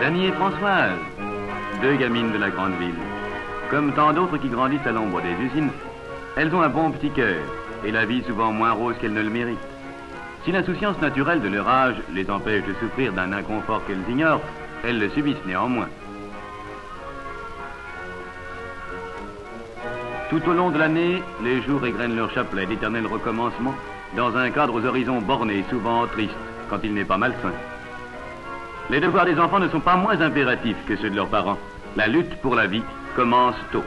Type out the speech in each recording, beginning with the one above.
Dany et Françoise, deux gamines de la grande ville. Comme tant d'autres qui grandissent à l'ombre des usines, elles ont un bon petit cœur et la vie souvent moins rose qu'elles ne le méritent. Si l'insouciance naturelle de leur âge les empêche de souffrir d'un inconfort qu'elles ignorent, elles le subissent néanmoins. Tout au long de l'année, les jours égrènent leur chapelet d'éternel recommencement dans un cadre aux horizons bornés, souvent tristes, quand il n'est pas malsain. Les devoirs des enfants ne sont pas moins impératifs que ceux de leurs parents. La lutte pour la vie commence tôt.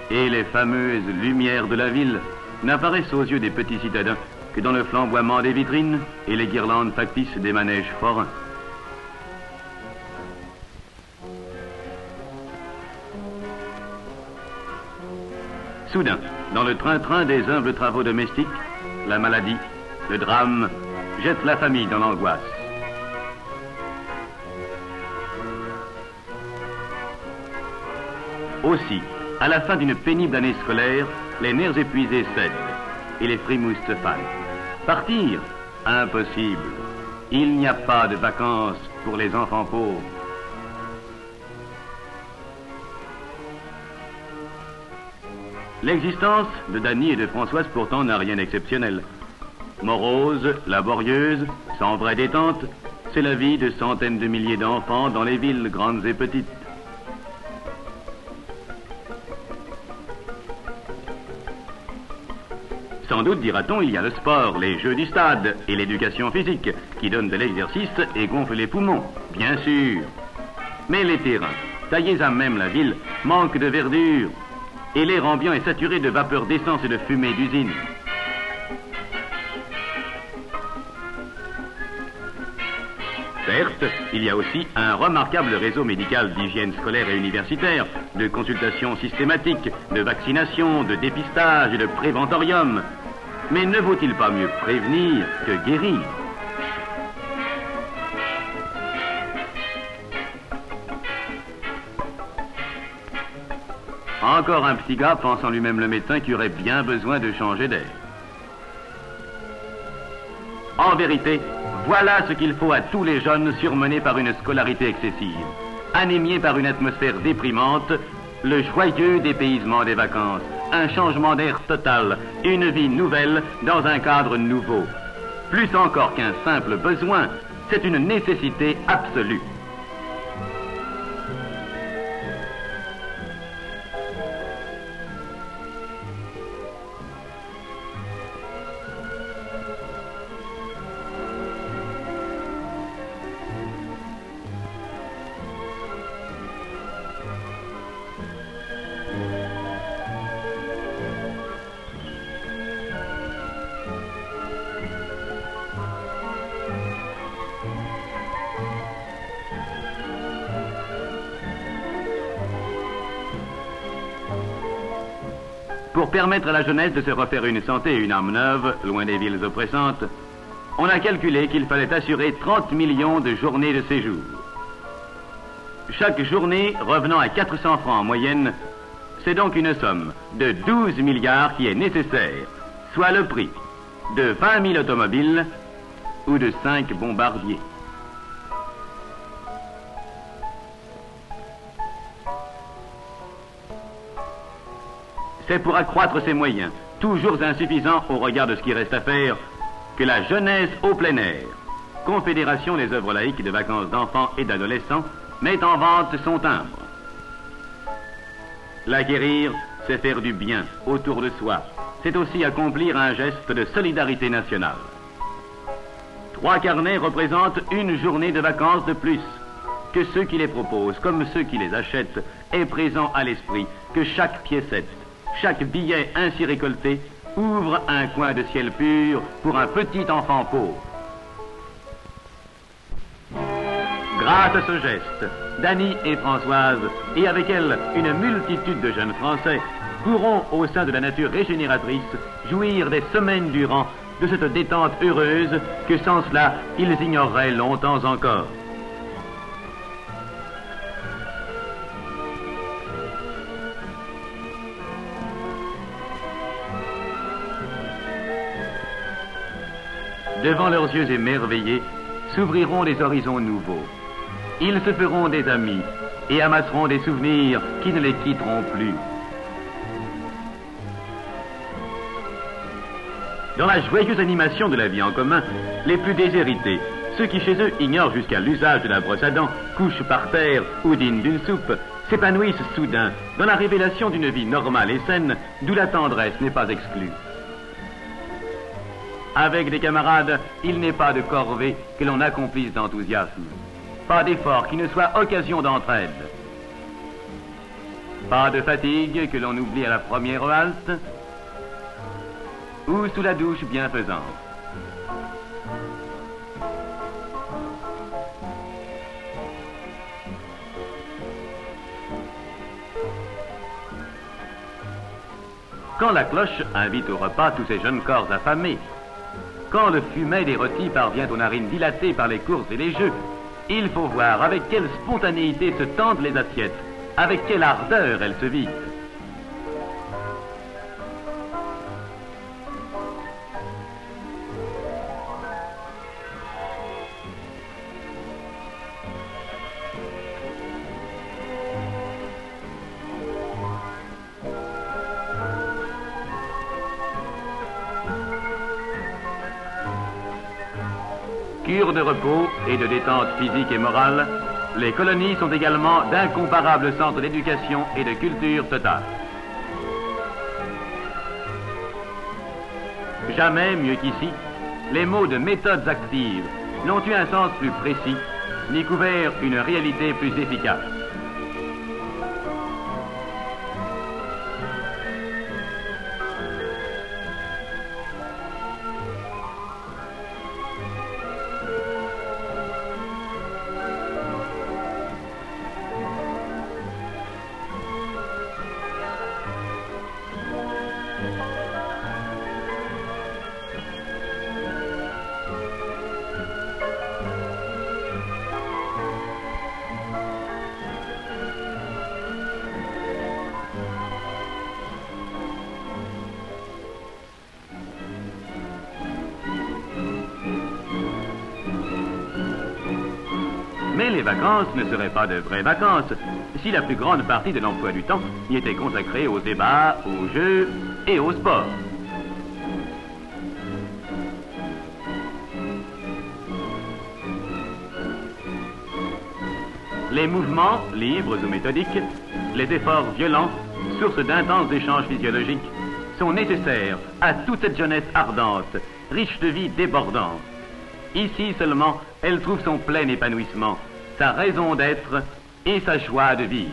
Et les fameuses lumières de la ville n'apparaissent aux yeux des petits citadins que dans le flamboiement des vitrines et les guirlandes factices des manèges forains. Soudain, dans le train-train des humbles travaux domestiques, la maladie, le drame, jettent la famille dans l'angoisse. Aussi, à la fin d'une pénible année scolaire, les nerfs épuisés cèdent et les frimouses se fanent. Partir? Impossible. Il n'y a pas de vacances pour les enfants pauvres. L'existence de Dany et de Françoise pourtant n'a rien d'exceptionnel. Morose, laborieuse, sans vraie détente, c'est la vie de centaines de milliers d'enfants dans les villes grandes et petites. Sans doute, dira-t-on, il y a le sport, les jeux du stade et l'éducation physique qui donnent de l'exercice et gonflent les poumons, bien sûr. Mais les terrains, taillés à même la ville, manquent de verdure et l'air ambiant est saturé de vapeurs d'essence et de fumée d'usine. Certes, il y a aussi un remarquable réseau médical d'hygiène scolaire et universitaire, de consultations systématiques, de vaccination, de dépistage et de préventorium. Mais ne vaut-il pas mieux prévenir que guérir? Encore un petit gars, pense en lui-même le médecin, qui aurait bien besoin de changer d'air. En vérité, voilà ce qu'il faut à tous les jeunes surmenés par une scolarité excessive, anémiés par une atmosphère déprimante, le joyeux dépaysement des vacances, un changement d'air total, une vie nouvelle dans un cadre nouveau. Plus encore qu'un simple besoin, c'est une nécessité absolue. Pour permettre à la jeunesse de se refaire une santé et une âme neuve, loin des villes oppressantes, on a calculé qu'il fallait assurer 30 millions de journées de séjour. Chaque journée revenant à 400 francs en moyenne, c'est donc une somme de 12 milliards qui est nécessaire, soit le prix de 20 000 automobiles ou de 5 bombardiers. C'est pour accroître ses moyens, toujours insuffisants au regard de ce qui reste à faire, que la jeunesse au plein air, Confédération des œuvres laïques de vacances d'enfants et d'adolescents, met en vente son timbre. L'acquérir, c'est faire du bien autour de soi. C'est aussi accomplir un geste de solidarité nationale. 3 carnets représentent une journée de vacances de plus. Que ceux qui les proposent, comme ceux qui les achètent, aient présent à l'esprit que chaque piécette, chaque billet ainsi récolté ouvre un coin de ciel pur pour un petit enfant pauvre. Grâce à ce geste, Dany et Françoise, et avec elles une multitude de jeunes Français, pourront, au sein de la nature régénératrice, jouir des semaines durant de cette détente heureuse que sans cela, ils ignoreraient longtemps encore. Devant leurs yeux émerveillés, s'ouvriront des horizons nouveaux. Ils se feront des amis et amasseront des souvenirs qui ne les quitteront plus. Dans la joyeuse animation de la vie en commun, les plus déshérités, ceux qui chez eux ignorent jusqu'à l'usage de la brosse à dents, couchent par terre ou dînent d'une soupe, s'épanouissent soudain dans la révélation d'une vie normale et saine d'où la tendresse n'est pas exclue. Avec des camarades, il n'est pas de corvée que l'on accomplisse d'enthousiasme, pas d'effort qui ne soit occasion d'entraide, pas de fatigue que l'on oublie à la première halte ou sous la douche bienfaisante. Quand la cloche invite au repas tous ces jeunes corps affamés, quand le fumet des rôtis parvient aux narines dilatées par les courses et les jeux, il faut voir avec quelle spontanéité se tendent les assiettes, avec quelle ardeur elles se vident. Cure de repos et de détente physique et morale, les colonies sont également d'incomparables centres d'éducation et de culture totale. Jamais mieux qu'ici, les mots de méthodes actives n'ont eu un sens plus précis, ni couvert une réalité plus efficace. Mais les vacances ne seraient pas de vraies vacances si la plus grande partie de l'emploi du temps y était consacrée aux débats, aux jeux et au sport. Les mouvements, libres ou méthodiques, les efforts violents, source d'intenses échanges physiologiques, sont nécessaires à toute cette jeunesse ardente, riche de vie débordante. Ici seulement, elle trouve son plein épanouissement, sa raison d'être et sa joie de vivre.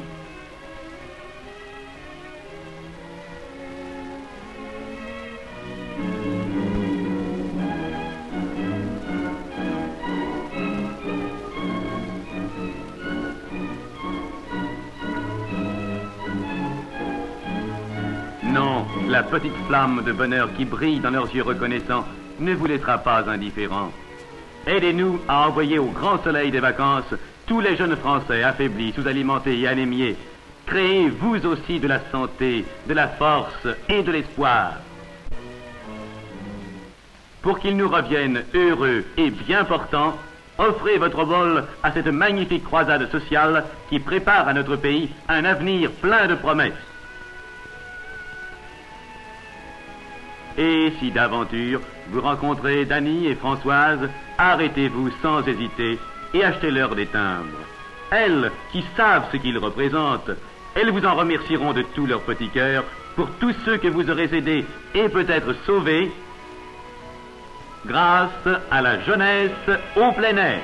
Non, la petite flamme de bonheur qui brille dans leurs yeux reconnaissants ne vous laissera pas indifférents. Aidez-nous à envoyer au grand soleil des vacances tous les jeunes Français affaiblis, sous-alimentés et anémiés. Créez vous aussi de la santé, de la force et de l'espoir. Pour qu'ils nous reviennent heureux et bien portants, offrez votre bol à cette magnifique croisade sociale qui prépare à notre pays un avenir plein de promesses. Et si d'aventure vous rencontrez Dany et Françoise, arrêtez-vous sans hésiter et achetez-leur des timbres. Elles, qui savent ce qu'ils représentent, elles vous en remercieront de tout leur petit cœur pour tous ceux que vous aurez aidés et peut-être sauvés grâce à la jeunesse au plein air.